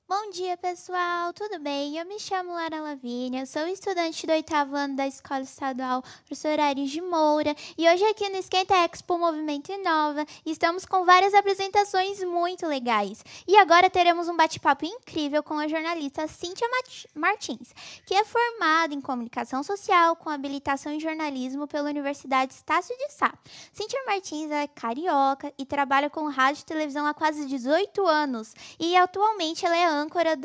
Bom dia, pessoal! Tudo bem? Eu me chamo Lara Lavínia, sou estudante do 8º ano da Escola Estadual Professor Aires de Moura e hoje aqui no Esquenta Expo Movimento Inova estamos com várias apresentações muito legais. E agora teremos um bate-papo incrível com a jornalista Cíntia Martins, que é formada em Comunicação Social com habilitação em Jornalismo pela Universidade Estácio de Sá. Cíntia Martins é carioca e trabalha com rádio e televisão há quase 18 anos e atualmente ela é âncora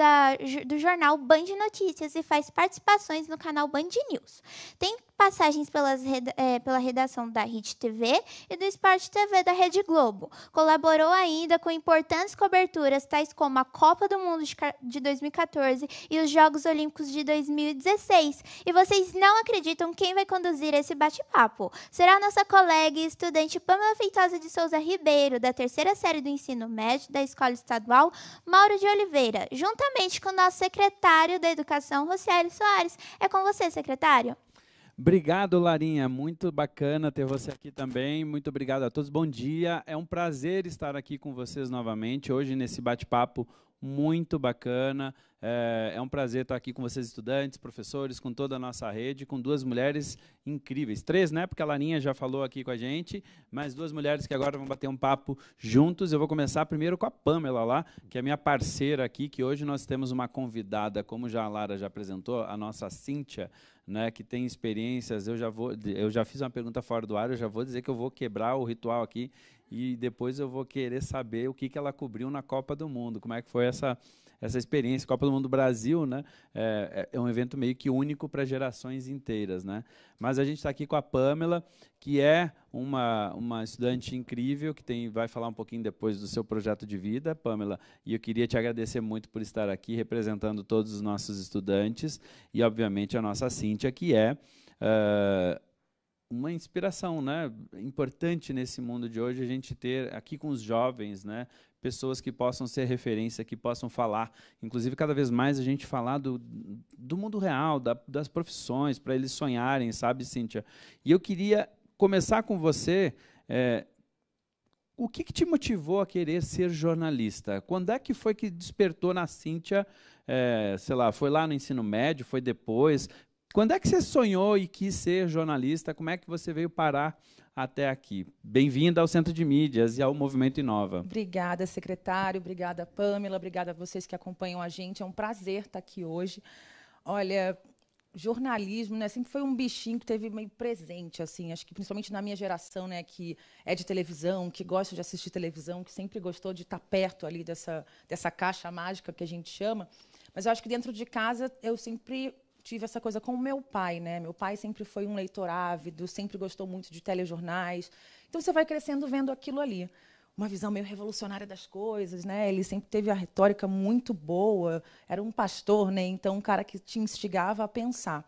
do jornal Band Notícias e faz participações no canal Band News. Tem passagens pela redação da Hit TV e do Sport TV da Rede Globo. Colaborou ainda com importantes coberturas, tais como a Copa do Mundo de 2014 e os Jogos Olímpicos de 2016. E vocês não acreditam quem vai conduzir esse bate-papo? Será a nossa colega e estudante Pamela Feitosa de Souza Ribeiro, da 3ª série do ensino médio da Escola Estadual Mauro de Oliveira, juntamente com o nosso secretário da Educação, Rocieli Soares. É com você, secretário. Obrigado, Larinha. Muito bacana ter você aqui também. Muito obrigado a todos. Bom dia. É um prazer estar aqui com vocês novamente, hoje nesse bate-papo muito bacana. É um prazer estar aqui com vocês, estudantes, professores, com toda a nossa rede, com duas mulheres incríveis. 3, né? Porque a Larinha já falou aqui com a gente, mas 2 mulheres que agora vão bater um papo juntos. Eu vou começar primeiro com a Pamela lá, que é minha parceira aqui, que hoje nós temos uma convidada, como já a Lara já apresentou, a nossa Cíntia, né, que tem experiências. Eu já fiz uma pergunta fora do ar, eu já vou dizer que eu vou quebrar o ritual aqui e depois eu vou querer saber o que ela cobriu na Copa do Mundo, como é que foi essa experiência. Copa do Mundo Brasil, né, é um evento meio que único para gerações inteiras, né? Mas a gente está aqui com a Pamela, que é uma estudante incrível, que vai falar um pouquinho depois do seu projeto de vida, Pamela, e eu queria te agradecer muito por estar aqui representando todos os nossos estudantes e, obviamente, a nossa Cíntia, que é uma inspiração, né? Importante nesse mundo de hoje a gente ter aqui com os jovens, né, pessoas que possam ser referência, que possam falar, inclusive cada vez mais a gente falar do mundo real, das profissões, para eles sonharem, sabe, Cíntia? E eu queria começar com você. O que te motivou a querer ser jornalista? Quando é que foi que despertou na Cíntia, sei lá, foi lá no ensino médio, foi depois? Quando é que você sonhou e quis ser jornalista? Como é que você veio parar até aqui? Bem-vinda ao Centro de Mídias e ao Movimento Inova. Obrigada, secretário. Obrigada, Pamela. Obrigada a vocês que acompanham a gente. É um prazer estar aqui hoje. Olha, jornalismo, né, sempre foi um bichinho que teve meio presente, assim, acho que principalmente na minha geração, né, que é de televisão, que gosta de assistir televisão, que sempre gostou de estar perto ali dessa caixa mágica que a gente chama. Mas eu acho que dentro de casa eu sempre tive essa coisa com o meu pai, né? Meu pai sempre foi um leitor ávido, sempre gostou muito de telejornais. Então você vai crescendo vendo aquilo ali. Uma visão meio revolucionária das coisas, né? Ele sempre teve a retórica muito boa, era um pastor, né? Então um cara que te instigava a pensar.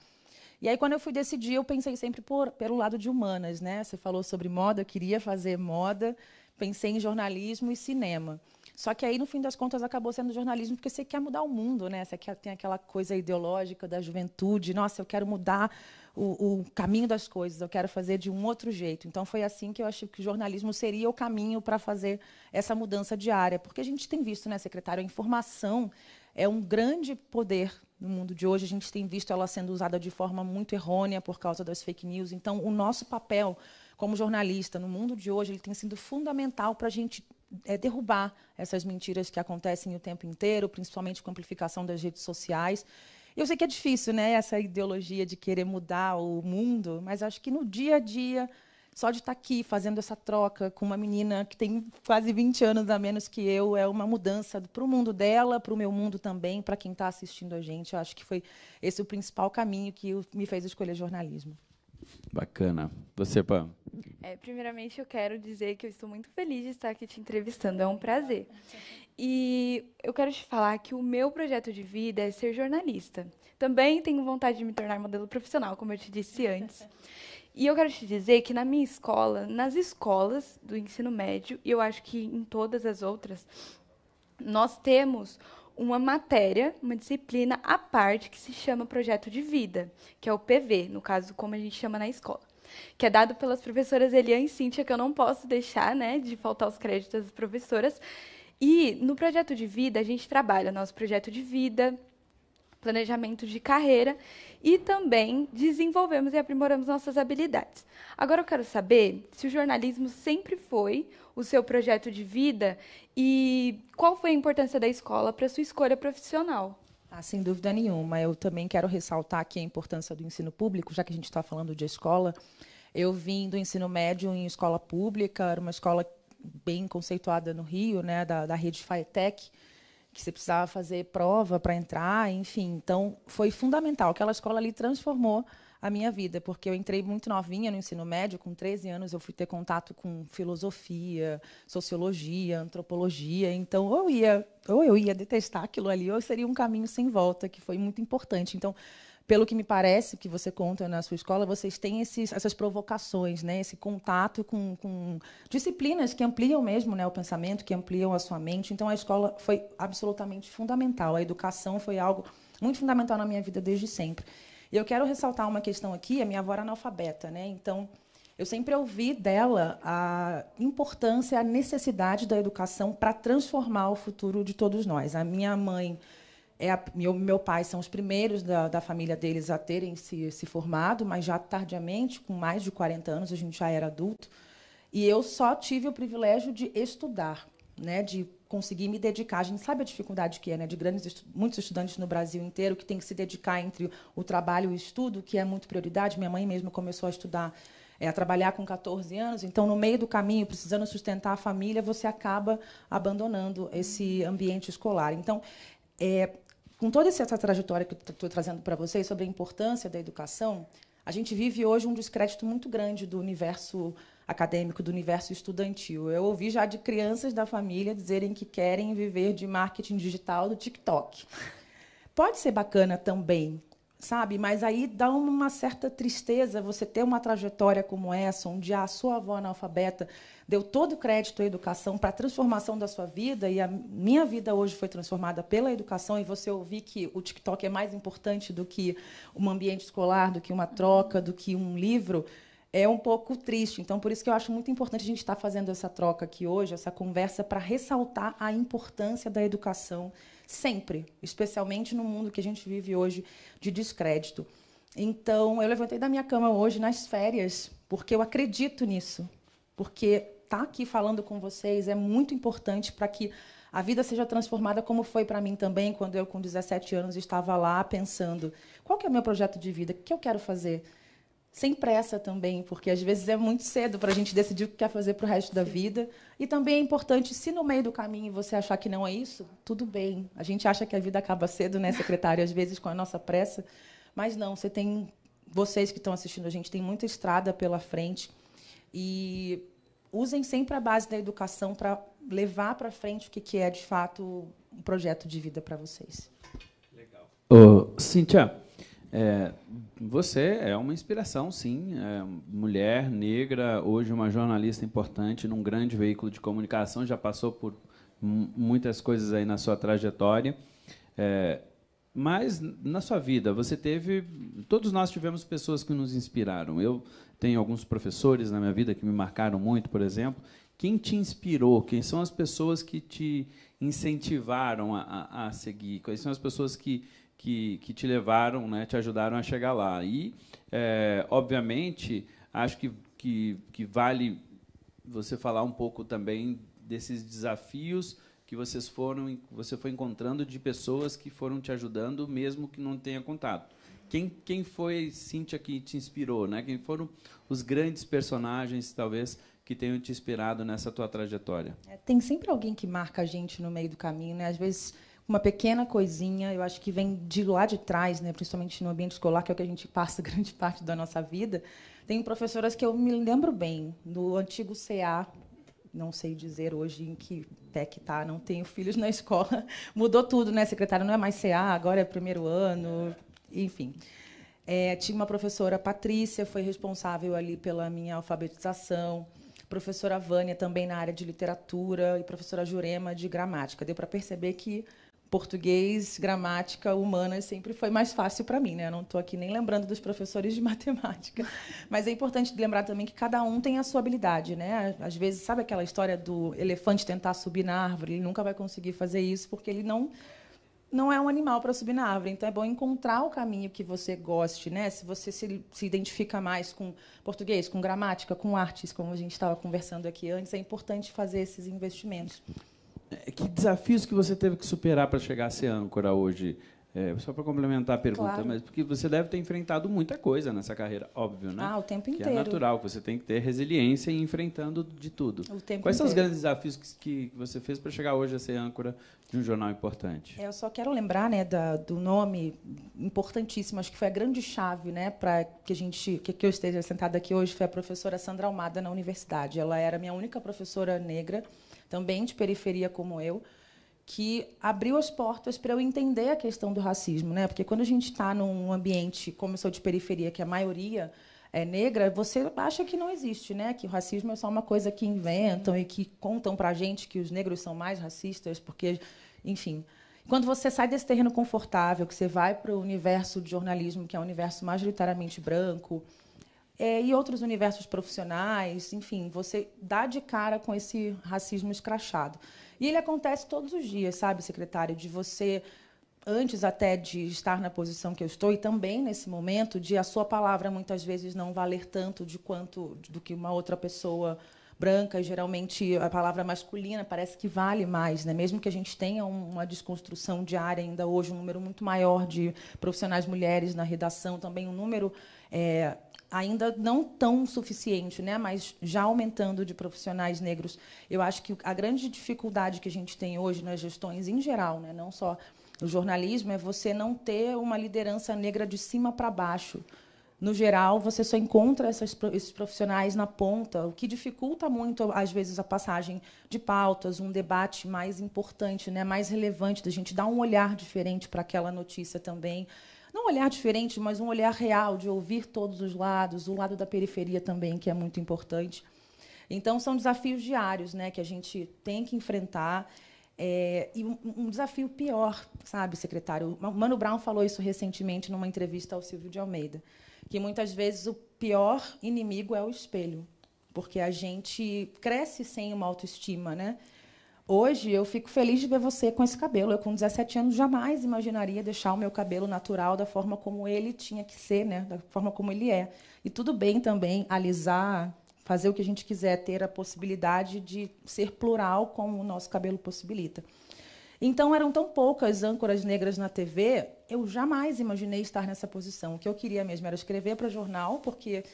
E aí quando eu fui decidir, eu pensei sempre pelo lado de humanas, né? Você falou sobre moda, eu queria fazer moda, pensei em jornalismo e cinema. Só que aí, no fim das contas, acabou sendo jornalismo porque você quer mudar o mundo, né? Você tem aquela coisa ideológica da juventude. Nossa, eu quero mudar o caminho das coisas, eu quero fazer de um outro jeito. Então, foi assim que eu achei que o jornalismo seria o caminho para fazer essa mudança diária. Porque a gente tem visto, né, secretário, a informação é um grande poder no mundo de hoje. A gente tem visto ela sendo usada de forma muito errônea por causa das fake news. Então, o nosso papel como jornalista no mundo de hoje ele tem sido fundamental para a gente derrubar essas mentiras que acontecem o tempo inteiro, principalmente com a amplificação das redes sociais. Eu sei que é difícil, né, essa ideologia de querer mudar o mundo, mas acho que no dia a dia, só de estar aqui fazendo essa troca com uma menina que tem quase 20 anos a menos que eu, é uma mudança para o mundo dela, para o meu mundo também, para quem está assistindo a gente. Eu acho que foi esse o principal caminho que me fez escolher jornalismo. Bacana. Você, Pam? Primeiramente, eu quero dizer que eu estou muito feliz de estar aqui te entrevistando. É um prazer. E eu quero te falar que o meu projeto de vida é ser jornalista. Também tenho vontade de me tornar modelo profissional, como eu te disse antes. E eu quero te dizer que na minha escola, nas escolas do ensino médio, e eu acho que em todas as outras, nós temos uma matéria, uma disciplina à parte que se chama projeto de vida, que é o PV, no caso, como a gente chama na escola, que é dado pelas professoras Eliane e Cíntia, que eu não posso deixar, né, de faltar os créditos das professoras. E no projeto de vida, a gente trabalha nosso projeto de vida, planejamento de carreira e também desenvolvemos e aprimoramos nossas habilidades. Agora eu quero saber se o jornalismo sempre foi o seu projeto de vida e qual foi a importância da escola para a sua escolha profissional. Sem dúvida nenhuma. Eu também quero ressaltar aqui a importância do ensino público, já que a gente está falando de escola. Eu vim do ensino médio em escola pública, era uma escola bem conceituada no Rio, né, da rede FATEC, que você precisava fazer prova para entrar, enfim. Então, foi fundamental. Aquela escola ali transformou a minha vida, porque eu entrei muito novinha no ensino médio, com 13 anos eu fui ter contato com filosofia, sociologia, antropologia. Então, ou eu ia detestar aquilo ali, ou seria um caminho sem volta, que foi muito importante. Então, pelo que me parece, que você conta na sua escola, vocês têm essas provocações, né? Esse contato com disciplinas que ampliam mesmo, né, o pensamento, que ampliam a sua mente. Então, a escola foi absolutamente fundamental. A educação foi algo muito fundamental na minha vida desde sempre. E eu quero ressaltar uma questão aqui. A minha avó era analfabeta, né? Então, eu sempre ouvi dela a importância, a necessidade da educação para transformar o futuro de todos nós. A minha mãe meu pai são os primeiros da família deles a terem se formado, mas já tardiamente, com mais de 40 anos, a gente já era adulto. E eu só tive o privilégio de estudar, né, de conseguir me dedicar. A gente sabe a dificuldade que é, né, de muitos estudantes no Brasil inteiro que têm que se dedicar entre o trabalho e o estudo, que é muito prioridade. Minha mãe mesmo começou a estudar, a trabalhar com 14 anos. Então, no meio do caminho, precisando sustentar a família, você acaba abandonando esse ambiente escolar. Então, com toda essa trajetória que eu estou trazendo para vocês sobre a importância da educação, a gente vive hoje um descrédito muito grande do universo acadêmico, do universo estudantil. Eu ouvi já de crianças da família dizerem que querem viver de marketing digital do TikTok. Pode ser bacana também, sabe? Mas aí dá uma certa tristeza você ter uma trajetória como essa, onde a sua avó analfabeta deu todo o crédito à educação para a transformação da sua vida, e a minha vida hoje foi transformada pela educação, e você ouvir que o TikTok é mais importante do que um ambiente escolar, do que uma troca, do que um livro, é um pouco triste. Então, por isso que eu acho muito importante a gente estar fazendo essa troca aqui hoje, essa conversa, para ressaltar a importância da educação sempre, especialmente no mundo que a gente vive hoje de descrédito. Então, eu levantei da minha cama hoje nas férias, porque eu acredito nisso, porque estar aqui falando com vocês é muito importante para que a vida seja transformada, como foi para mim também, quando eu, com 17 anos, estava lá pensando qual que é o meu projeto de vida, o que eu quero fazer. Sem pressa também, porque às vezes é muito cedo para a gente decidir o que quer fazer para o resto da vida. E também é importante, se no meio do caminho você achar que não é isso, tudo bem. A gente acha que a vida acaba cedo, né, secretária, às vezes com a nossa pressa, mas não, vocês que estão assistindo a gente, tem muita estrada pela frente. E usem sempre a base da educação para levar para frente o que é, de fato, um projeto de vida para vocês. Legal. Cíntia, você é uma inspiração, sim. Mulher, negra, hoje uma jornalista importante num grande veículo de comunicação, já passou por muitas coisas aí na sua trajetória. Mas, na sua vida, todos nós tivemos pessoas que nos inspiraram. Eu tenho alguns professores na minha vida que me marcaram muito, por exemplo. Quem te inspirou? Quem são as pessoas que te incentivaram a seguir? Quais são as pessoas que te levaram, né, te ajudaram a chegar lá? E, obviamente, acho que vale você falar um pouco também desses desafios que você foi encontrando de pessoas que foram te ajudando, mesmo que não tenha contato. Quem foi, Cíntia, que te inspirou, né? Quem foram os grandes personagens, talvez, que tenham te inspirado nessa tua trajetória? Tem sempre alguém que marca a gente no meio do caminho, né? Às vezes, uma pequena coisinha, eu acho que vem de lá de trás, né? Principalmente no ambiente escolar, que é o que a gente passa grande parte da nossa vida. Tem professoras que eu me lembro bem, do antigo CA, não sei dizer hoje em que pé que está, não tenho filhos na escola. Mudou tudo, né, secretária? Não é mais CA, agora é primeiro ano, enfim. Tinha uma professora, Patrícia, foi responsável ali pela minha alfabetização. Professora Vânia, também na área de literatura, e professora Jurema, de gramática. Deu para perceber que português, gramática, humanas sempre foi mais fácil para mim, né? Eu não estou aqui nem lembrando dos professores de matemática, mas é importante lembrar também que cada um tem a sua habilidade, né? Às vezes, sabe aquela história do elefante tentar subir na árvore? Ele nunca vai conseguir fazer isso porque ele não é um animal para subir na árvore. Então, é bom encontrar o caminho que você goste, né? Se você se identifica mais com português, com gramática, com artes, como a gente estava conversando aqui antes, é importante fazer esses investimentos. Que desafios que você teve que superar para chegar a ser âncora hoje? Só para complementar a pergunta, Claro. mas porque você deve ter enfrentado muita coisa nessa carreira, óbvio, né? O tempo Que inteiro. é natural, que você tem que ter resiliência e enfrentando de tudo. O tempo Quais são os inteiro. grandes desafios que você fez para chegar hoje a ser âncora de um jornal importante? Eu só quero lembrar, né, do nome importantíssimo, acho que foi a grande chave, né, para que eu esteja sentada aqui hoje, foi a professora Sandra Almada na universidade. Ela era a minha única professora negra, também de periferia como eu, que abriu as portas para eu entender a questão do racismo, né? Porque quando a gente está num ambiente, como eu sou de periferia, que a maioria é negra, você acha que não existe, né? Que o racismo é só uma coisa que inventam e que contam para a gente que os negros são mais racistas, porque, enfim. Quando você sai desse terreno confortável, que você vai para o universo de jornalismo, que é um universo majoritariamente branco, e outros universos profissionais, enfim, você dá de cara com esse racismo escrachado. E ele acontece todos os dias, sabe, secretário? De você, antes até de estar na posição que eu estou, e também nesse momento, de a sua palavra muitas vezes não valer tanto do que uma outra pessoa branca, e geralmente a palavra masculina parece que vale mais, né? Mesmo que a gente tenha uma desconstrução diária ainda hoje, um número muito maior de profissionais mulheres na redação, também um número ainda não tão suficiente, né, mas já aumentando de profissionais negros. Eu acho que a grande dificuldade que a gente tem hoje nas gestões em geral, né, não só no jornalismo, é você não ter uma liderança negra de cima para baixo. No geral, você só encontra esses profissionais na ponta, o que dificulta muito, às vezes, a passagem de pautas, um debate mais importante, né, mais relevante, da gente dar um olhar diferente para aquela notícia também. Não um olhar diferente, mas um olhar real, de ouvir todos os lados, o lado da periferia também, que é muito importante. Então, são desafios diários, né, que a gente tem que enfrentar. E um desafio pior, sabe, secretário? O Mano Brown falou isso recentemente numa entrevista ao Silvio de Almeida, que muitas vezes o pior inimigo é o espelho, porque a gente cresce sem uma autoestima, né? Hoje, eu fico feliz de ver você com esse cabelo. Eu, com 17 anos, jamais imaginaria deixar o meu cabelo natural da forma como ele tinha que ser, né? Da forma como ele é. E tudo bem também alisar, fazer o que a gente quiser, ter a possibilidade de ser plural, como o nosso cabelo possibilita. Então, eram tão poucas âncoras negras na TV, eu jamais imaginei estar nessa posição. O que eu queria mesmo era escrever para jornal, porque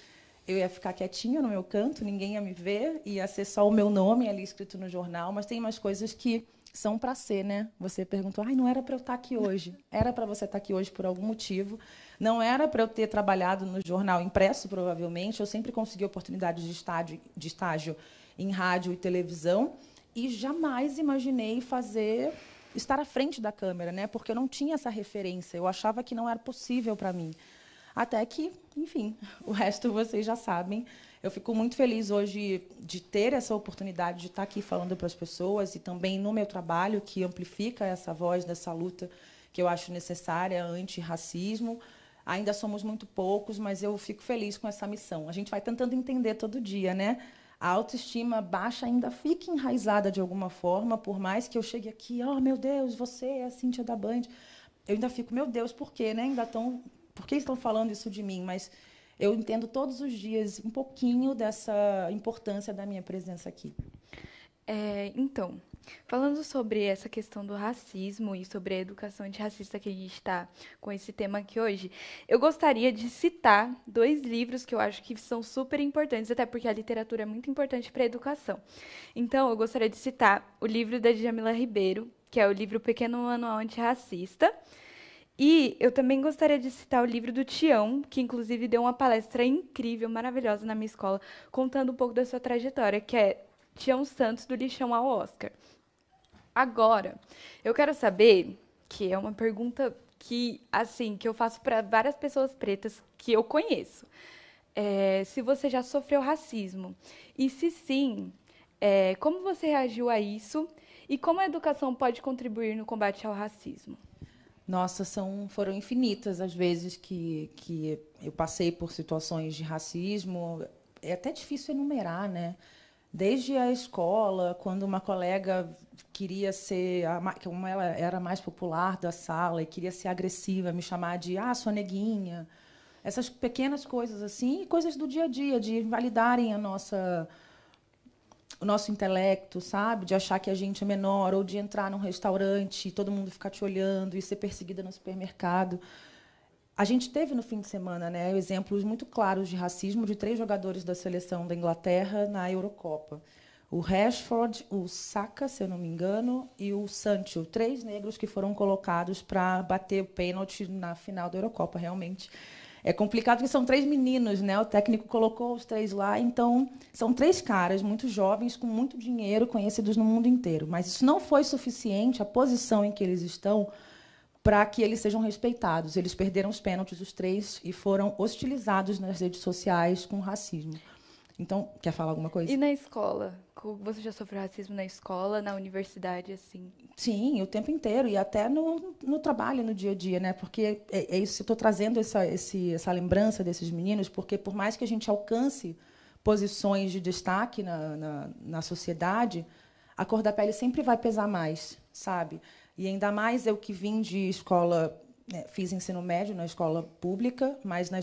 eu ia ficar quietinha no meu canto, ninguém ia me ver, ia ser só o meu nome ali escrito no jornal, mas tem umas coisas que são para ser, né? Você perguntou, não era para eu estar aqui hoje. Era para você estar aqui hoje por algum motivo. Não era para eu ter trabalhado no jornal impresso, provavelmente. Eu sempre consegui oportunidades de estágio em rádio e televisão, e jamais imaginei estar à frente da câmera, né? Porque eu não tinha essa referência. Eu achava que não era possível para mim. Até que, enfim, o resto vocês já sabem. Eu fico muito feliz hoje de ter essa oportunidade de estar aqui falando para as pessoas e também no meu trabalho, que amplifica essa voz dessa luta que eu acho necessária, antirracismo. Ainda somos muito poucos, mas eu fico feliz com essa missão. A gente vai tentando entender todo dia, né? A autoestima baixa ainda fica enraizada de alguma forma, por mais que eu chegue aqui, meu Deus, você é a Cíntia da Band. Eu ainda fico, meu Deus, por quê, né? Por que estão falando isso de mim? Mas eu entendo todos os dias um pouquinho dessa importância da minha presença aqui. Então, falando sobre essa questão do racismo e sobre a educação antirracista que a gente está com esse tema aqui hoje, eu gostaria de citar 2 livros que eu acho que são super importantes, até porque a literatura é muito importante para a educação. Então, eu gostaria de citar o livro da Djamila Ribeiro, que é o livro Pequeno Manual Antirracista. E eu também gostaria de citar o livro do Tião, que inclusive deu uma palestra incrível, maravilhosa na minha escola, contando um pouco da sua trajetória, que é Tião Santos, do Lixão ao Oscar. Agora, eu quero saber, que é uma pergunta que eu faço para várias pessoas pretas que eu conheço, se você já sofreu racismo. E se sim, como você reagiu a isso? E como a educação pode contribuir no combate ao racismo? Nossa, foram infinitas as vezes que eu passei por situações de racismo. É até difícil enumerar, né? Desde a escola, quando uma colega queria ser, como ela era a mais popular da sala e queria ser agressiva, me chamar de sua neguinha. Essas pequenas coisas assim, e coisas do dia a dia, de invalidarem o nosso intelecto, sabe? De achar que a gente é menor, ou de entrar num restaurante e todo mundo ficar te olhando e ser perseguida no supermercado. A gente teve no fim de semana, né, exemplos muito claros de racismo de 3 jogadores da seleção da Inglaterra na Eurocopa. O Rashford, o Saka, se eu não me engano, e o Sancho, 3 negros que foram colocados para bater o pênalti na final da Eurocopa, realmente. É complicado porque são 3 meninos, né? O técnico colocou os 3 lá, então são 3 caras muito jovens, com muito dinheiro, conhecidos no mundo inteiro. Mas isso não foi suficiente, a posição em que eles estão, para que eles sejam respeitados. Eles perderam os pênaltis, os 3, e foram hostilizados nas redes sociais com racismo. Então, quer falar alguma coisa? E na escola? Você já sofreu racismo na escola, na universidade, assim? Sim, o tempo inteiro, e até no trabalho, no dia a dia, né? Porque é isso, eu estou trazendo essa lembrança desses meninos, porque por mais que a gente alcance posições de destaque na sociedade, a cor da pele sempre vai pesar mais, sabe? E ainda mais eu que vim de escola, né, fiz ensino médio na escola pública, mas no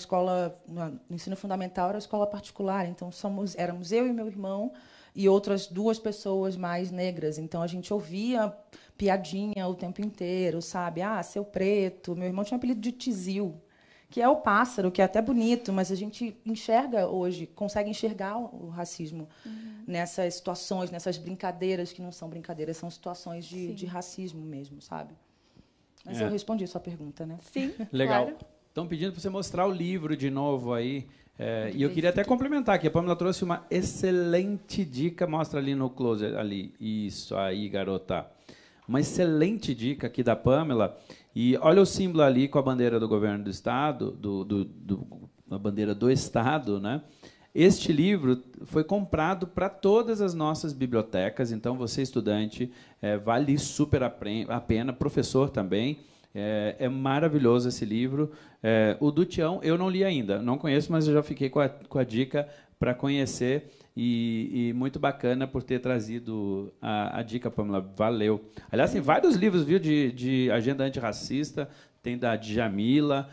ensino fundamental era escola particular, então éramos eu e meu irmão e outras 2 pessoas mais negras. Então a gente ouvia piadinha o tempo inteiro, sabe? Seu preto. Meu irmão tinha um apelido de Tizil, que é o pássaro, que é até bonito, mas a gente enxerga hoje, consegue enxergar o racismo nessas situações, nessas brincadeiras que não são brincadeiras, são situações de racismo mesmo, sabe? Mas eu respondi a sua pergunta, né? Sim, legal. claro. Estão pedindo para você mostrar o livro de novo aí. E eu queria até complementar aqui. A Pamela trouxe uma excelente dica. Mostra ali no closer. Ali. Isso aí, garota. Uma excelente dica aqui da Pamela. E olha o símbolo ali com a bandeira do governo do Estado, a bandeira do Estado, né? Este livro foi comprado para todas as nossas bibliotecas. Então, você, estudante, vale super a pena. Professor também. É maravilhoso esse livro. O do Tião eu não li ainda, não conheço, mas eu já fiquei com a dica para conhecer. E muito bacana por ter trazido a dica, Pamela. Valeu. Aliás, tem vários livros, viu, de agenda antirracista. Tem da Djamila,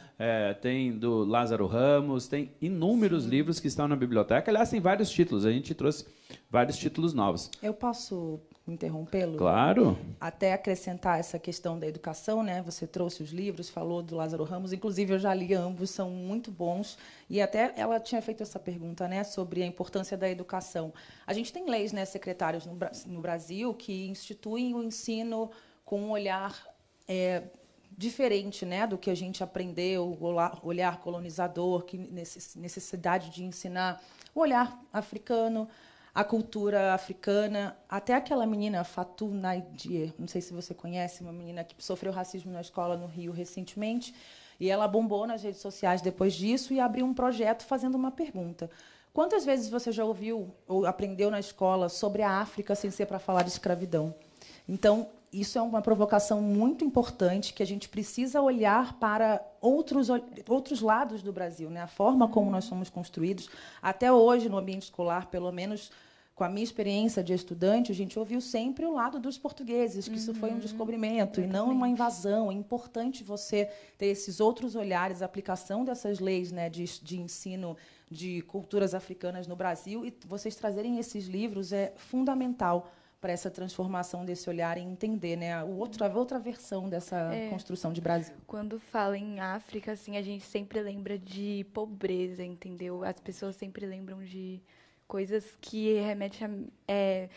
tem do Lázaro Ramos, tem inúmeros livros que estão na biblioteca. Aliás, tem vários títulos. A gente trouxe vários títulos novos. Eu posso interrompê-lo? Claro. Até acrescentar essa questão da educação, né? Você trouxe os livros, falou do Lázaro Ramos, inclusive eu já li ambos, são muito bons. E até ela tinha feito essa pergunta, né, sobre a importância da educação. A gente tem leis, né, secretários no Brasil que instituem o ensino com um olhar diferente, né, do que a gente aprendeu, o olhar colonizador, que necessidade de ensinar o olhar africano, a cultura africana. Até aquela menina, Fatou Naidie, não sei se você conhece, uma menina que sofreu racismo na escola no Rio recentemente, e ela bombou nas redes sociais depois disso e abriu um projeto fazendo uma pergunta. Quantas vezes você já ouviu ou aprendeu na escola sobre a África sem ser para falar de escravidão? Então, isso é uma provocação muito importante, que a gente precisa olhar para outros lados do Brasil, né? A forma como nós somos construídos. Até hoje, no ambiente escolar, pelo menos com a minha experiência de estudante, a gente ouviu sempre o lado dos portugueses, que isso foi um descobrimento e não uma invasão. É importante você ter esses outros olhares, a aplicação dessas leis, né, de ensino de culturas africanas no Brasil, e vocês trazerem esses livros é fundamental para essa transformação desse olhar e entender, né, a outra versão dessa construção de Brasil. Quando fala em África, assim, a gente sempre lembra de pobreza, entendeu? As pessoas sempre lembram de coisas que remetem a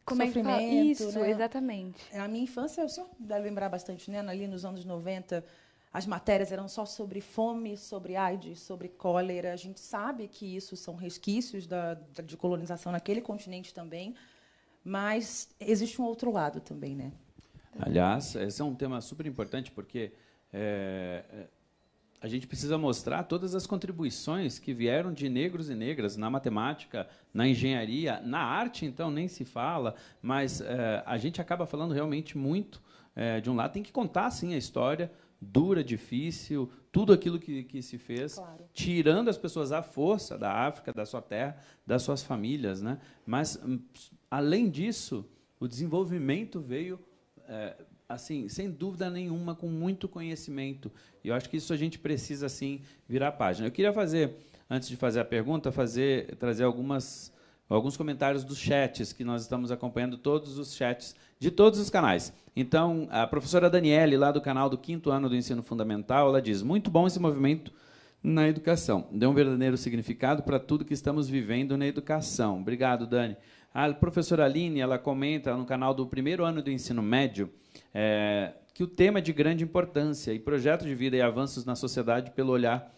como sofrimento, é que fala? Isso, né? Exatamente. A minha infância, o senhor deve lembrar bastante, né? Ali nos anos 90, as matérias eram só sobre fome, sobre AIDS, sobre cólera. A gente sabe que isso são resquícios de colonização naquele continente também, mas existe um outro lado também, né? Aliás, esse é um tema super importante, porque a gente precisa mostrar todas as contribuições que vieram de negros e negras na matemática, na engenharia, na arte, então, nem se fala, mas a gente acaba falando realmente muito. De um lado, tem que contar, sim, a história dura, difícil, tudo aquilo que se fez, claro, tirando as pessoas à força da África, da sua terra, das suas famílias, né? Mas, além disso, o desenvolvimento veio assim, sem dúvida nenhuma, com muito conhecimento. E eu acho que isso a gente precisa, assim, virar a página. Eu queria fazer, antes de fazer a pergunta, trazer alguns comentários dos chats, que nós estamos acompanhando todos os chats de todos os canais. Então, a professora Daniele, lá do canal do 5º ano do Ensino Fundamental, ela diz: muito bom esse movimento na educação. Deu um verdadeiro significado para tudo que estamos vivendo na educação. Obrigado, Dani. A professora Aline, ela comenta no canal do 1º ano do ensino médio que o tema é de grande importância e projeto de vida e avanços na sociedade pelo olhar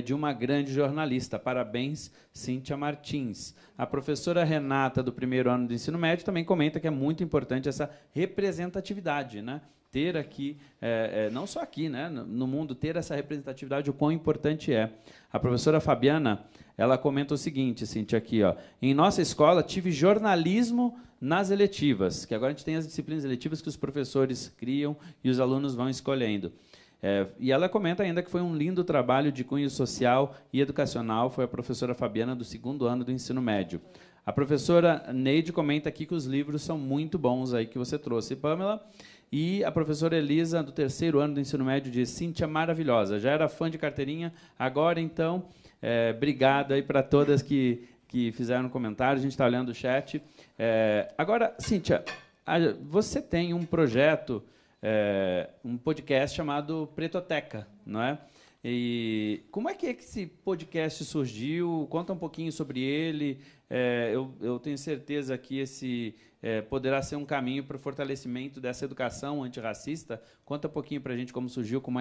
de uma grande jornalista. Parabéns, Cíntia Martins. A professora Renata, do 1º ano do ensino médio, também comenta que é muito importante essa representatividade, né? Ter aqui, não só aqui, né, no mundo, ter essa representatividade, o quão importante é. A professora Fabiana, ela comenta o seguinte, Cíntia, aqui, ó: em nossa escola tive jornalismo nas eletivas, que agora a gente tem as disciplinas eletivas que os professores criam e os alunos vão escolhendo. E ela comenta ainda que foi um lindo trabalho de cunho social e educacional, foi a professora Fabiana, do 2º ano do ensino médio. A professora Neide comenta aqui que os livros são muito bons aí que você trouxe, Pamela. E a professora Elisa, do 3º ano do ensino médio, diz: Cíntia, maravilhosa, já era fã de carteirinha, agora, então, obrigado aí para todas que fizeram comentário, a gente está olhando o chat. Agora, Cíntia, você tem um projeto, um podcast chamado Pretoteca, não é? E como é que esse podcast surgiu? Conta um pouquinho sobre ele. Eu tenho certeza que esse poderá ser um caminho para o fortalecimento dessa educação antirracista. Conta um pouquinho para a gente como surgiu, como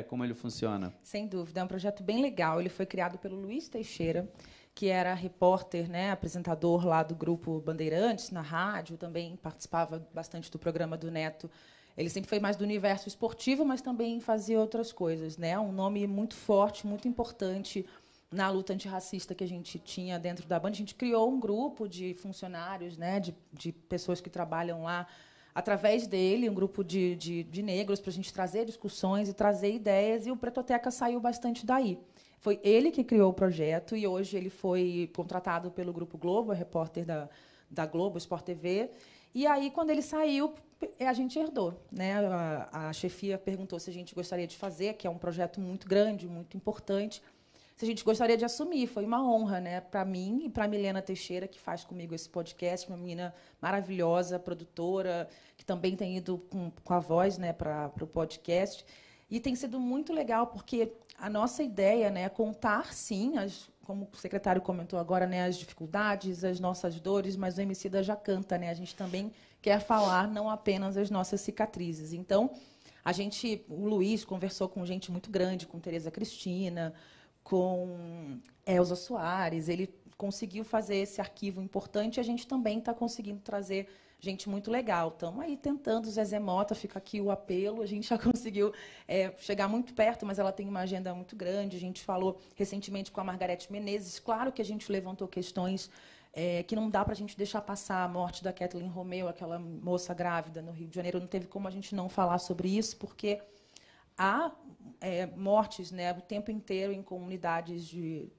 como ele funciona. Sem dúvida, é um projeto bem legal. Ele foi criado pelo Luiz Teixeira, que era repórter, né, apresentador lá do Grupo Bandeirantes, na rádio, também participava bastante do programa do Neto. Ele sempre foi mais do universo esportivo, mas também fazia outras coisas, né? Um nome muito forte, muito importante na luta antirracista que a gente tinha dentro da Band. A gente criou um grupo de funcionários, né, de pessoas que trabalham lá, através dele, um grupo de negros, para a gente trazer discussões e trazer ideias, e o Pretoteca saiu bastante daí. Foi ele que criou o projeto, e hoje ele foi contratado pelo Grupo Globo, é repórter da Globo, Sport TV. E aí, quando ele saiu, a gente herdou, né? A chefia perguntou se a gente gostaria de fazer, que é um projeto muito grande, muito importante, se a gente gostaria de assumir. Foi uma honra, né, para mim e para a Milena Teixeira, que faz comigo esse podcast, uma menina maravilhosa, produtora, que também tem ido com a voz, né, para o podcast. E tem sido muito legal, porque a nossa ideia, né, é contar, sim, como o secretário comentou agora, né, as dificuldades, as nossas dores, mas o Emicida já canta, né? A gente também quer falar não apenas as nossas cicatrizes. Então, o Luiz conversou com gente muito grande, com Tereza Cristina, com Elza Soares. Ele conseguiu fazer esse arquivo importante, e a gente também está conseguindo trazer gente muito legal. Estamos aí tentando, Zezé Mota, fica aqui o apelo. A gente já conseguiu chegar muito perto, mas ela tem uma agenda muito grande. A gente falou recentemente com a Margarete Menezes. Claro que a gente levantou questões que não dá para a gente deixar passar. A morte da Kathleen Romeu, aquela moça grávida no Rio de Janeiro, não teve como a gente não falar sobre isso, porque há mortes, né, o tempo inteiro em comunidades de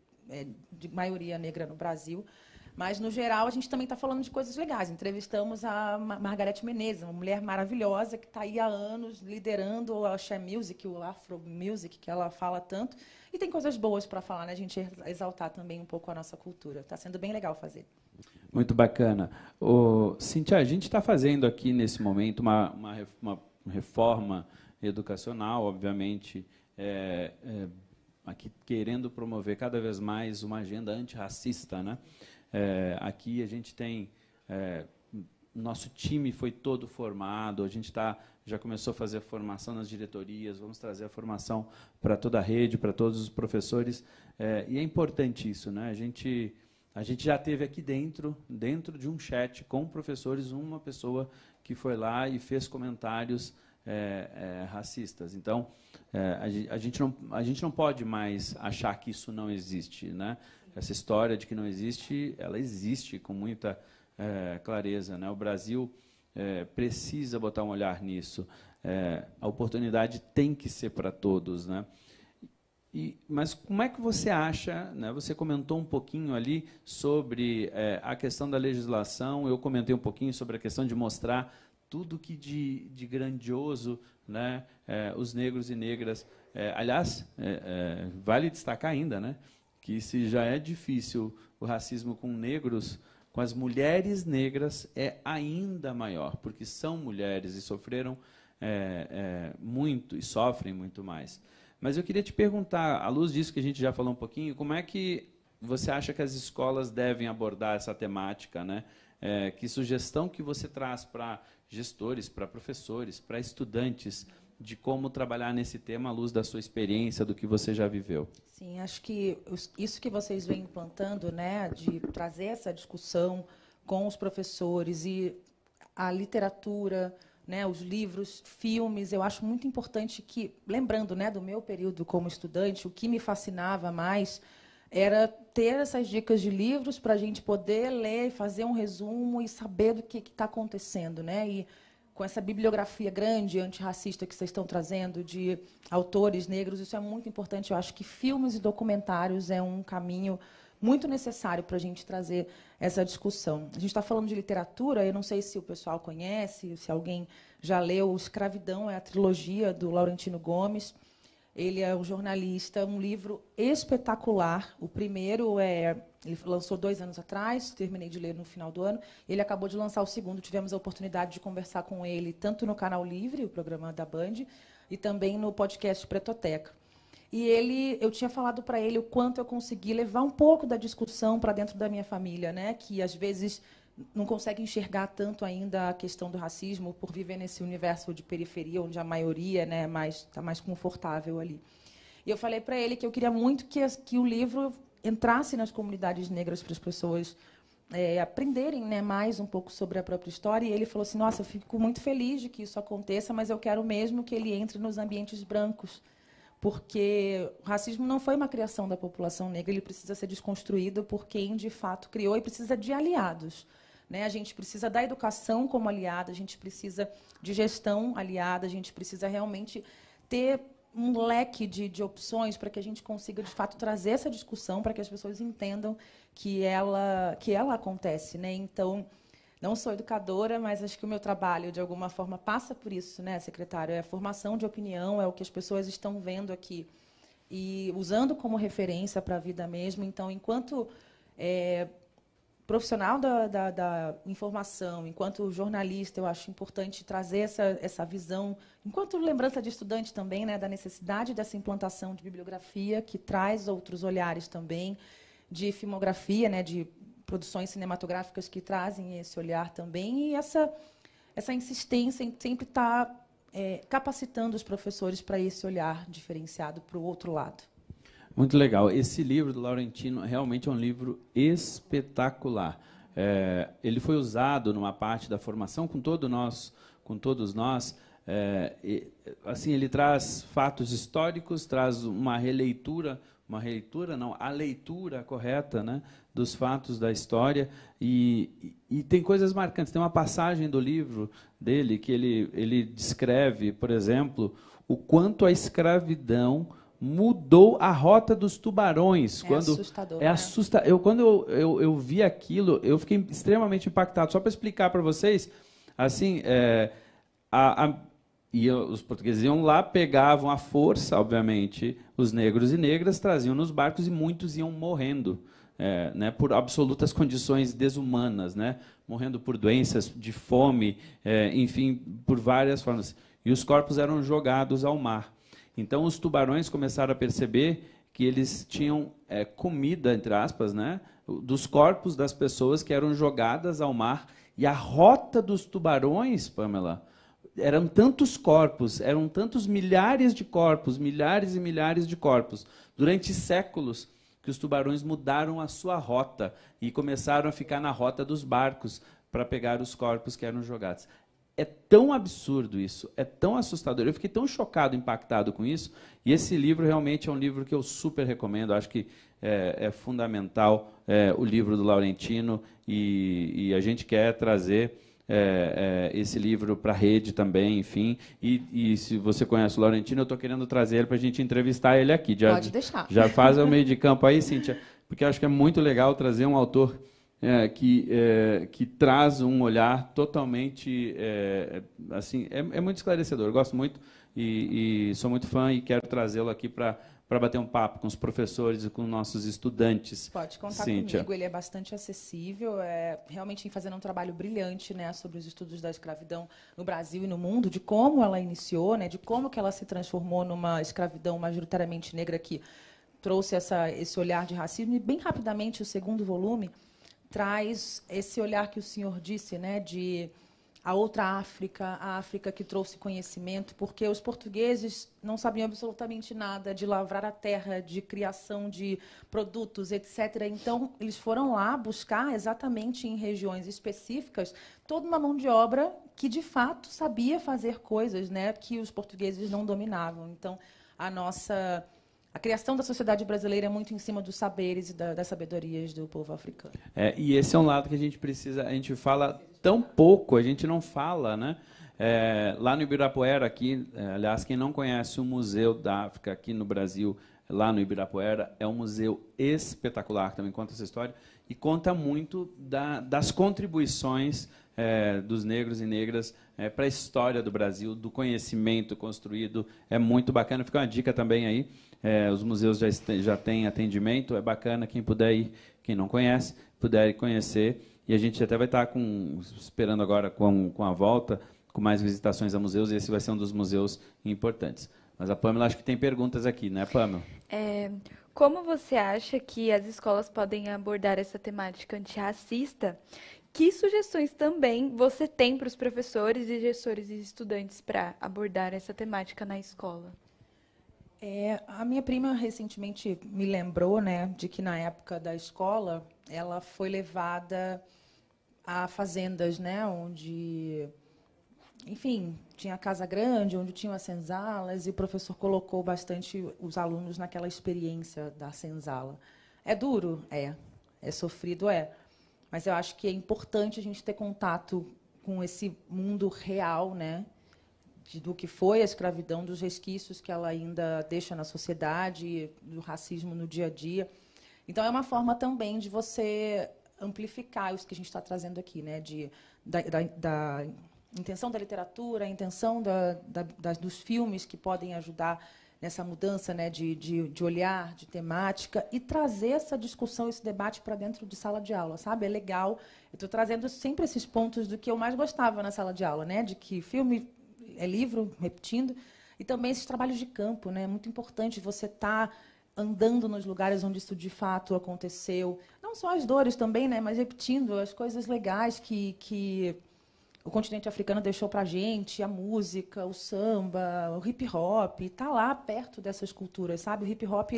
maioria negra no Brasil. Mas, no geral, a gente também está falando de coisas legais. Entrevistamos a Margarete Menezes, uma mulher maravilhosa que está aí há anos liderando o Axé Music, o Afro Music, que ela fala tanto. E tem coisas boas para falar, né? A gente exaltar também um pouco a nossa cultura. Está sendo bem legal fazer. Muito bacana. Cíntia, a gente está fazendo aqui, nesse momento, uma reforma educacional, obviamente, aqui querendo promover cada vez mais uma agenda antirracista, né? Aqui a gente tem, nosso time foi todo formado, a gente já começou a fazer a formação nas diretorias, vamos trazer a formação para toda a rede, para todos os professores, e é importante isso, né? A gente já teve aqui dentro de um chat com professores, uma pessoa que foi lá e fez comentários racistas. Então, a gente não pode mais achar que isso não existe, né? Essa história de que não existe, ela existe com muita clareza, né? O Brasil precisa botar um olhar nisso. A oportunidade tem que ser para todos, né? Mas como é que você acha, né? Você comentou um pouquinho ali sobre a questão da legislação, eu comentei um pouquinho sobre a questão de mostrar tudo que de grandioso, né? Os negros e negras. Aliás, vale destacar ainda, né? Que se já é difícil o racismo com negros, com as mulheres negras é ainda maior, porque são mulheres e sofreram muito e sofrem muito mais. Mas eu queria te perguntar, à luz disso que a gente já falou um pouquinho, como é que você acha que as escolas devem abordar essa temática, né? Que sugestão que você traz para gestores, para professores, para estudantes, de como trabalhar nesse tema à luz da sua experiência, do que você já viveu? Sim, acho que isso que vocês vêm implantando, né, de trazer essa discussão com os professores e a literatura, né, os livros, filmes, eu acho muito importante que, lembrando, né, do meu período como estudante, o que me fascinava mais era ter essas dicas de livros para a gente poder ler, fazer um resumo e saber do que está acontecendo, né? E com essa bibliografia grande antirracista que vocês estão trazendo de autores negros, isso é muito importante. Eu acho que filmes e documentários é um caminho muito necessário para a gente trazer essa discussão. A gente está falando de literatura, eu não sei se o pessoal conhece, se alguém já leu Escravidão, é a trilogia do Laurentino Gomes. Ele é um jornalista, um livro espetacular. O primeiro ele lançou 2 anos atrás, terminei de ler no final do ano. Ele acabou de lançar o segundo, tivemos a oportunidade de conversar com ele, tanto no Canal Livre, o programa da Band, e também no podcast Pretoteca. E eu tinha falado para ele o quanto eu consegui levar um pouco da discussão para dentro da minha família, né? Que às vezes não consegue enxergar tanto ainda a questão do racismo por viver nesse universo de periferia, onde a maioria, né, está mais confortável ali. E eu falei para ele que eu queria muito que o livro entrasse nas comunidades negras para as pessoas aprenderem, né, mais um pouco sobre a própria história. E ele falou assim: nossa, eu fico muito feliz de que isso aconteça, mas eu quero mesmo que ele entre nos ambientes brancos, porque o racismo não foi uma criação da população negra, ele precisa ser desconstruído por quem, de fato, criou, e precisa de aliados. Né? A gente precisa da educação como aliada, a gente precisa de gestão aliada, a gente precisa realmente ter um leque de opções para que a gente consiga, de fato, trazer essa discussão para que as pessoas entendam que ela acontece. Né? Então, não sou educadora, mas acho que o meu trabalho, de alguma forma, passa por isso, né, secretário? É a formação de opinião, é o que as pessoas estão vendo aqui e usando como referência para a vida mesmo. Então, enquanto profissional da informação, enquanto jornalista, eu acho importante trazer essa visão, enquanto lembrança de estudante também, né, da necessidade dessa implantação de bibliografia, que traz outros olhares também, de filmografia, né, de produções cinematográficas que trazem esse olhar também, e essa insistência em sempre estar capacitando os professores para esse olhar diferenciado para o outro lado. Muito legal. Esse livro do Laurentino realmente é um livro espetacular. Ele foi usado numa parte da formação com todos nós. Assim, ele traz fatos históricos, traz uma releitura, a leitura correta, né, dos fatos da história, e tem coisas marcantes. Tem uma passagem do livro dele que ele descreve, por exemplo, o quanto a escravidão mudou a rota dos tubarões. Assustador. Quando eu vi aquilo, eu fiquei extremamente impactado. Só para explicar para vocês, assim, os portugueses iam lá, pegavam à força, obviamente, os negros e negras, traziam nos barcos e muitos iam morrendo, né, por absolutas condições desumanas, né, morrendo por doenças, de fome, enfim, por várias formas. E os corpos eram jogados ao mar. Então, os tubarões começaram a perceber que eles tinham comida, entre aspas, né, dos corpos das pessoas que eram jogadas ao mar. E a rota dos tubarões, Pamela, eram tantos corpos, eram tantos milhares de corpos, milhares e milhares de corpos, durante séculos, que os tubarões mudaram a sua rota e começaram a ficar na rota dos barcos para pegar os corpos que eram jogados. é tão absurdo isso, é tão assustador. Eu fiquei tão chocado, impactado com isso. E esse livro realmente é um livro que eu super recomendo. Acho que é fundamental o livro do Laurentino. E a gente quer trazer esse livro para a rede também, enfim. E se você conhece o Laurentino, eu estou querendo trazer ele para a gente entrevistar ele aqui. Pode deixar. Já faz o meio de campo aí, Cíntia, porque eu acho que é muito legal trazer um autor que traz um olhar totalmente assim, é muito esclarecedor. Eu gosto muito e sou muito fã e quero trazê-lo aqui para bater um papo com os professores e com nossos estudantes. Pode contar Cíntia. comigo, ele é bastante acessível, realmente fazendo um trabalho brilhante, né, sobre os estudos da escravidão no Brasil e no mundo, de como ela iniciou, né, de como que ela se transformou numa escravidão majoritariamente negra que trouxe esse olhar de racismo. E, bem rapidamente, o segundo volume traz esse olhar que o senhor disse, né, de a outra África, a África que trouxe conhecimento, porque os portugueses não sabiam absolutamente nada de lavrar a terra, de criação de produtos, etc. Então, eles foram lá buscar exatamente em regiões específicas toda uma mão de obra que, de fato, sabia fazer coisas, né, que os portugueses não dominavam. Então, a criação da sociedade brasileira é muito em cima dos saberes e das sabedorias do povo africano. E esse é um lado que a gente precisa, a gente fala tão pouco, a gente não fala, né? Lá no Ibirapuera, aqui, aliás, quem não conhece o Museu da África aqui no Brasil, lá no Ibirapuera, é um museu espetacular, que também conta essa história, e conta muito das contribuições dos negros e negras para a história do Brasil, do conhecimento construído. É muito bacana. Fica uma dica também aí. Os museus já têm atendimento. É bacana quem puder ir, quem não conhece, puder ir conhecer. E a gente até vai estar esperando agora com a volta, com mais visitações a museus, e esse vai ser um dos museus importantes. Mas a Pâmela, acho que tem perguntas aqui, né, Pâmela? Como você acha que as escolas podem abordar essa temática antirracista? Que sugestões também você tem para os professores e gestores e estudantes para abordar essa temática na escola? A minha prima recentemente me lembrou, né, de que na época da escola ela foi levada a fazendas, né, onde, enfim, tinha casa grande, onde tinham as senzalas, e o professor colocou bastante os alunos naquela experiência da senzala. É duro? É sofrido? Mas eu acho que é importante a gente ter contato com esse mundo real, né, do que foi a escravidão, dos resquícios que ela ainda deixa na sociedade, do racismo no dia a dia. Então, é uma forma também de você amplificar isso que a gente está trazendo aqui, né, da intenção da literatura, a intenção dos filmes que podem ajudar nessa mudança, né, de olhar, de temática, e trazer essa discussão, esse debate para dentro de sala de aula, sabe? É legal. Eu estou trazendo sempre esses pontos do que eu mais gostava na sala de aula, né, de que filme é livro, repetindo, e também esses trabalhos de campo, né? É muito importante você estar andando nos lugares onde isso de fato aconteceu, não só as dores também, né, mas repetindo as coisas legais que o continente africano deixou para a gente, a música, o samba, o hip hop, está lá perto dessas culturas, sabe? O hip hop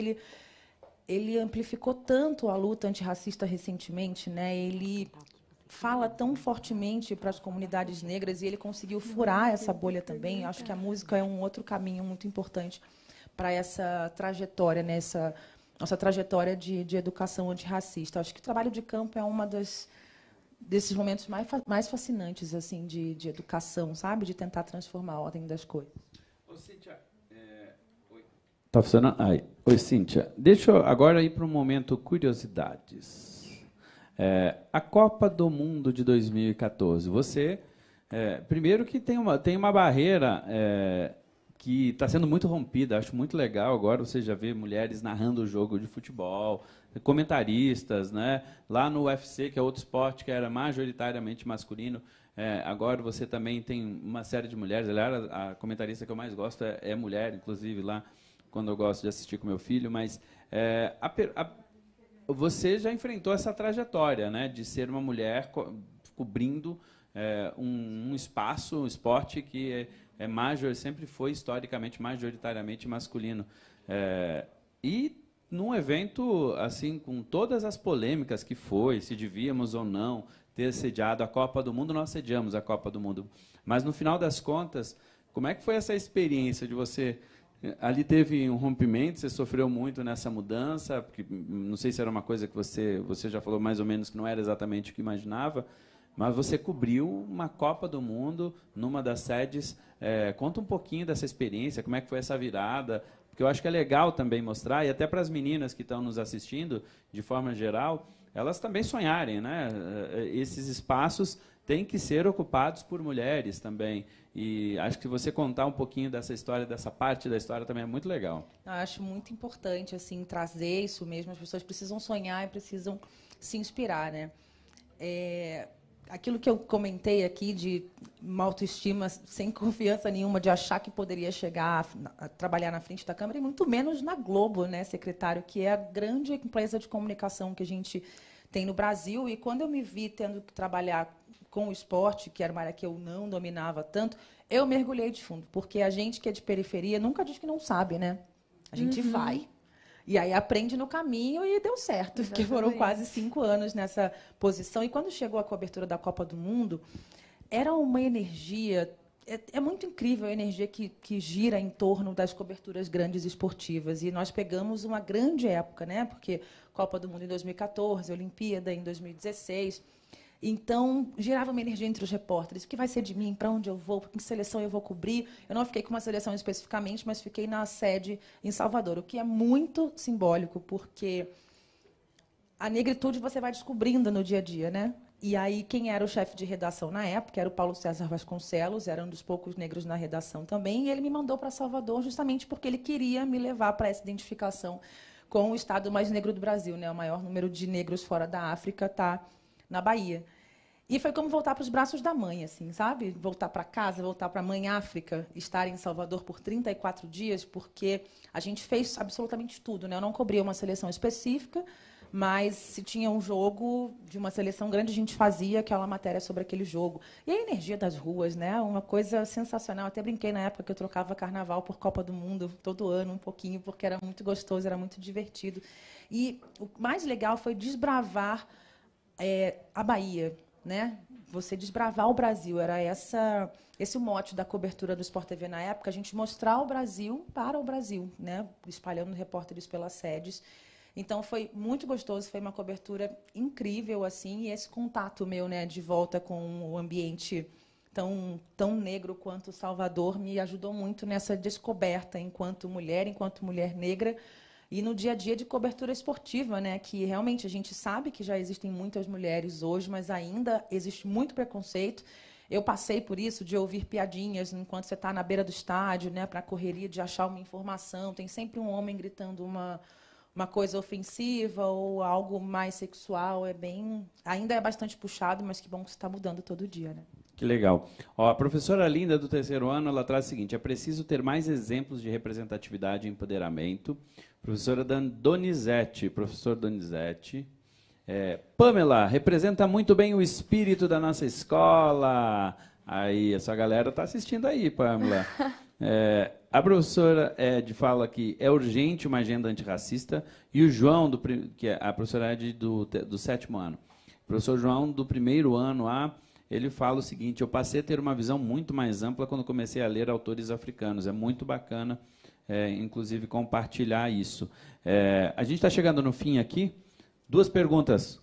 ele amplificou tanto a luta antirracista recentemente, né? Ele fala tão fortemente para as comunidades negras e ele conseguiu furar essa bolha também. Acho que a música é um outro caminho muito importante para essa trajetória, né? Essa nossa trajetória de educação antirracista. Acho que o trabalho de campo é uma desses momentos mais fascinantes assim de educação, sabe? De tentar transformar a ordem das coisas. Ô, Cíntia, tá funcionando? Oi, Cíntia. Deixa eu agora ir para um momento curiosidades. A Copa do Mundo de 2014. Você, primeiro que tem uma barreira que está sendo muito rompida. Acho muito legal agora você já vê mulheres narrando o jogo de futebol, comentaristas, né? Lá no UFC, que é outro esporte que era majoritariamente masculino, agora você também tem uma série de mulheres. Aliás, a comentarista que eu mais gosto é mulher, inclusive lá quando eu gosto de assistir com meu filho. Mas você já enfrentou essa trajetória, né, de ser uma mulher cobrindo um espaço, um esporte que sempre foi historicamente majoritariamente masculino. E num evento assim, com todas as polêmicas que foi, se devíamos ou não ter sediado a Copa do Mundo. Nós sediamos a Copa do Mundo. Mas, no final das contas, como é que foi essa experiência de você... Ali teve um rompimento, você sofreu muito nessa mudança, porque não sei se era uma coisa que você já falou mais ou menos que não era exatamente o que imaginava, mas você cobriu uma Copa do Mundo numa das sedes. Conta um pouquinho dessa experiência, como é que foi essa virada, porque eu acho que é legal também mostrar, e até para as meninas que estão nos assistindo, de forma geral, elas também sonharem, né? Esses espaços têm que ser ocupados por mulheres também. E acho que você contar um pouquinho dessa história, dessa parte da história, também é muito legal. Eu acho muito importante assim trazer isso mesmo. As pessoas precisam sonhar e precisam se inspirar, né? Aquilo que eu comentei aqui de uma autoestima sem confiança nenhuma, de achar que poderia chegar a trabalhar na frente da Câmara, e muito menos na Globo, né, secretário, que é a grande empresa de comunicação que a gente tem no Brasil. E quando eu me vi tendo que trabalhar com o esporte, que era uma área que eu não dominava tanto, eu mergulhei de fundo, porque a gente que é de periferia nunca diz que não sabe, né? A gente vai. E aí aprende no caminho e deu certo, porque foram quase 5 anos nessa posição. E quando chegou a cobertura da Copa do Mundo, era uma energia... É muito incrível a energia que gira em torno das coberturas grandes esportivas. E nós pegamos uma grande época, né? Porque Copa do Mundo em 2014, Olimpíada em 2016... Então, girava uma energia entre os repórteres. O que vai ser de mim? Para onde eu vou? Que seleção eu vou cobrir? Eu não fiquei com uma seleção especificamente, mas fiquei na sede em Salvador, o que é muito simbólico, porque a negritude você vai descobrindo no dia a dia, né? E aí, quem era o chefe de redação na época era o Paulo César Vasconcelos, era um dos poucos negros na redação também, e ele me mandou para Salvador justamente porque ele queria me levar para essa identificação com o estado mais negro do Brasil, né? O maior número de negros fora da África está na Bahia. E foi como voltar para os braços da mãe, assim, sabe? Voltar para casa, voltar para a mãe África, estar em Salvador por 34 dias, porque a gente fez absolutamente tudo, né? Eu não cobria uma seleção específica, mas se tinha um jogo de uma seleção grande, a gente fazia aquela matéria sobre aquele jogo. E a energia das ruas, né? Uma coisa sensacional. Até brinquei na época que eu trocava carnaval por Copa do Mundo, todo ano, um pouquinho, porque era muito gostoso, era muito divertido. E o mais legal foi desbravar a Bahia, né? Você desbravar o Brasil, era esse o mote da cobertura do Sport TV na época, a gente mostrar o Brasil para o Brasil, né? Espalhando repórteres pelas sedes. Então foi muito gostoso, foi uma cobertura incrível assim, e esse contato meu, né, de volta com o ambiente tão negro quanto Salvador me ajudou muito nessa descoberta enquanto mulher negra. E no dia a dia de cobertura esportiva, né, que realmente a gente sabe que já existem muitas mulheres hoje, mas ainda existe muito preconceito. Eu passei por isso, de ouvir piadinhas enquanto você está na beira do estádio, né, para a correria de achar uma informação. Tem sempre um homem gritando uma coisa ofensiva ou algo mais sexual. Ainda é bastante puxado, mas que bom que está mudando todo dia, né? Que legal. Ó, a professora Linda, do 3º ano, ela traz o seguinte: é preciso ter mais exemplos de representatividade e empoderamento. Professora Donizete, professor Donizete. Pamela, representa muito bem o espírito da nossa escola. Aí, essa galera está assistindo aí, Pamela. A professora Ed fala que é urgente uma agenda antirracista. E o João, que é a professora Ed do 7º ano. O professor João, do 1º ano ele fala o seguinte: eu passei a ter uma visão muito mais ampla quando comecei a ler autores africanos. É muito bacana, inclusive, compartilhar isso. A gente está chegando no fim aqui. 2 perguntas.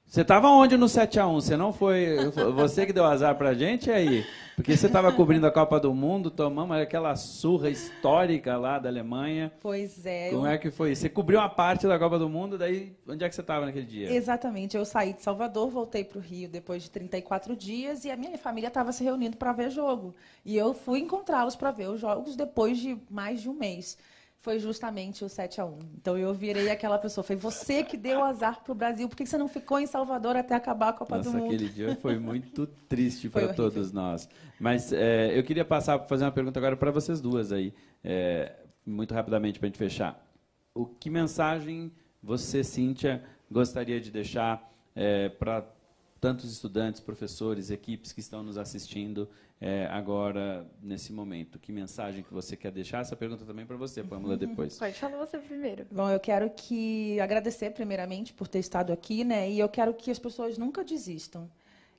Você estava onde no 7-1? Você não foi... Você que deu azar para a gente aí? Porque você estava cobrindo a Copa do Mundo, tomamos aquela surra histórica lá da Alemanha. Pois é. Como é que foi? Você cobriu uma parte da Copa do Mundo, daí onde é que você estava naquele dia? Exatamente. Eu saí de Salvador, voltei para o Rio depois de 34 dias e a minha família estava se reunindo para ver jogo. E eu fui encontrá-los para ver os jogos depois de mais de um mês. Foi justamente o 7-1. Então, eu virei aquela pessoa. Foi você que deu azar para o Brasil. Por que você não ficou em Salvador até acabar a Copa do Mundo? Aquele dia foi muito triste para todos nós. Mas eu queria fazer uma pergunta agora para vocês duas aí, muito rapidamente para a gente fechar. Que mensagem você, Cíntia, gostaria de deixar para tantos estudantes, professores, equipes que estão nos assistindo agora, nesse momento. Que mensagem que você quer deixar? Essa pergunta também para você, Pâmela, depois. Pode falar você primeiro. Bom, eu quero agradecer primeiramente por ter estado aqui, né? E eu quero que as pessoas nunca desistam.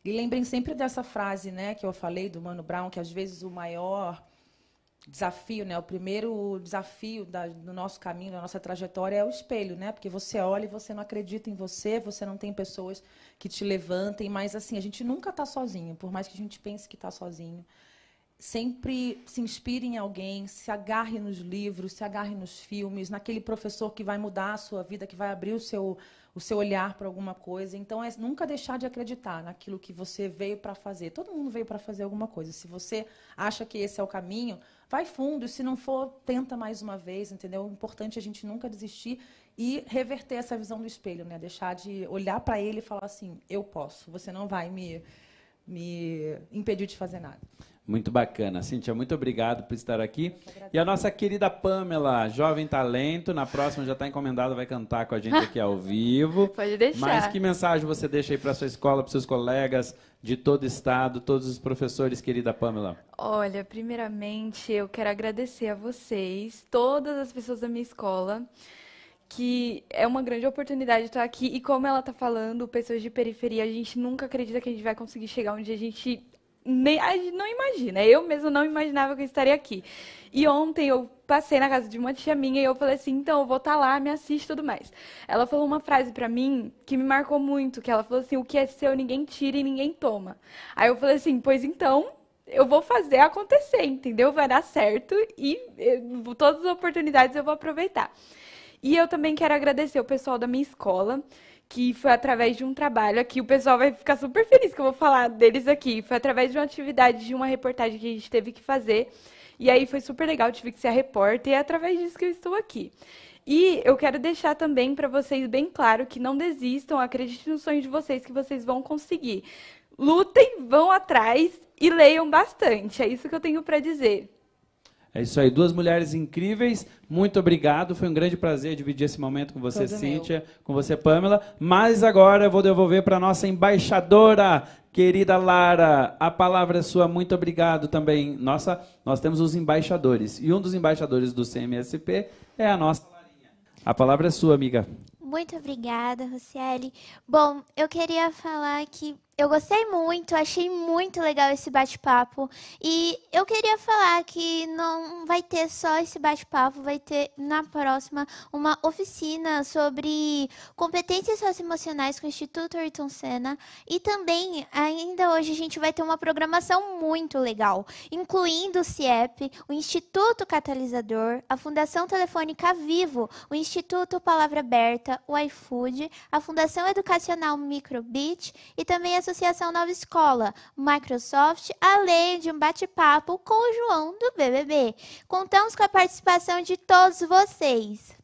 E lembrem sempre dessa frase, né, que eu falei do Mano Brown, que às vezes o maior desafio, né, o primeiro desafio do nosso caminho, da nossa trajetória é o espelho, né? Porque você olha e você não acredita em você, você não tem pessoas que te levantem, mas assim, a gente nunca está sozinho, por mais que a gente pense que está sozinho. Sempre se inspire em alguém, se agarre nos livros, se agarre nos filmes, naquele professor que vai mudar a sua vida, que vai abrir o seu olhar para alguma coisa. Então, é nunca deixar de acreditar naquilo que você veio para fazer. Todo mundo veio para fazer alguma coisa. Se você acha que esse é o caminho, vai fundo. E se não for, tenta mais uma vez, entendeu? O importante é a gente nunca desistir e reverter essa visão do espelho, né? Deixar de olhar para ele e falar assim, eu posso, você não vai me impedir de fazer nada. Muito bacana. Cíntia, muito obrigado por estar aqui. E a nossa querida Pâmela, jovem talento, na próxima já está encomendada, vai cantar com a gente aqui ao vivo. Pode deixar. Mas que mensagem você deixa aí para a sua escola, para os seus colegas de todo o estado, todos os professores, querida Pâmela? Olha, primeiramente, eu quero agradecer a vocês, todas as pessoas da minha escola, que é uma grande oportunidade estar aqui. E como ela está falando, pessoas de periferia, a gente nunca acredita que a gente vai conseguir chegar onde a gente não imagina. Eu mesmo não imaginava que eu estaria aqui. E ontem eu passei na casa de uma tia minha e eu falei assim, então eu vou estar lá, me assiste e tudo mais. Ela falou uma frase pra mim que me marcou muito, que ela falou assim, o que é seu ninguém tira e ninguém toma. Aí eu falei assim, pois então eu vou fazer acontecer, entendeu? Vai dar certo e todas as oportunidades eu vou aproveitar. E eu também quero agradecer o pessoal da minha escola, que foi através de um trabalho aqui, o pessoal vai ficar super feliz que eu vou falar deles aqui, foi através de uma atividade, de uma reportagem que a gente teve que fazer, e aí foi super legal, tive que ser a repórter, e é através disso que eu estou aqui. E eu quero deixar também para vocês bem claro que não desistam, acreditem no sonho de vocês, que vocês vão conseguir. Lutem, vão atrás e leiam bastante, é isso que eu tenho para dizer. É isso aí, duas mulheres incríveis, muito obrigado, foi um grande prazer dividir esse momento com você, Cíntia, com você, Pâmela, mas agora eu vou devolver para a nossa embaixadora, querida Lara, a palavra é sua, muito obrigado também. Nós temos os embaixadores, e um dos embaixadores do CMSP é a nossa Larinha. A palavra é sua, amiga. Muito obrigada, Rocieli. Bom, eu queria falar que eu gostei muito, achei muito legal esse bate-papo. E eu queria falar que não vai ter só esse bate-papo, vai ter na próxima uma oficina sobre competências socioemocionais com o Instituto Ayrton Senna. E também, ainda hoje, a gente vai ter uma programação muito legal, incluindo o CIEP, o Instituto Catalisador, a Fundação Telefônica Vivo, o Instituto Palavra Aberta, o iFood, a Fundação Educacional Microbit e também a Associação Nova Escola, Microsoft, além de um bate-papo com o João do BBB. Contamos com a participação de todos vocês.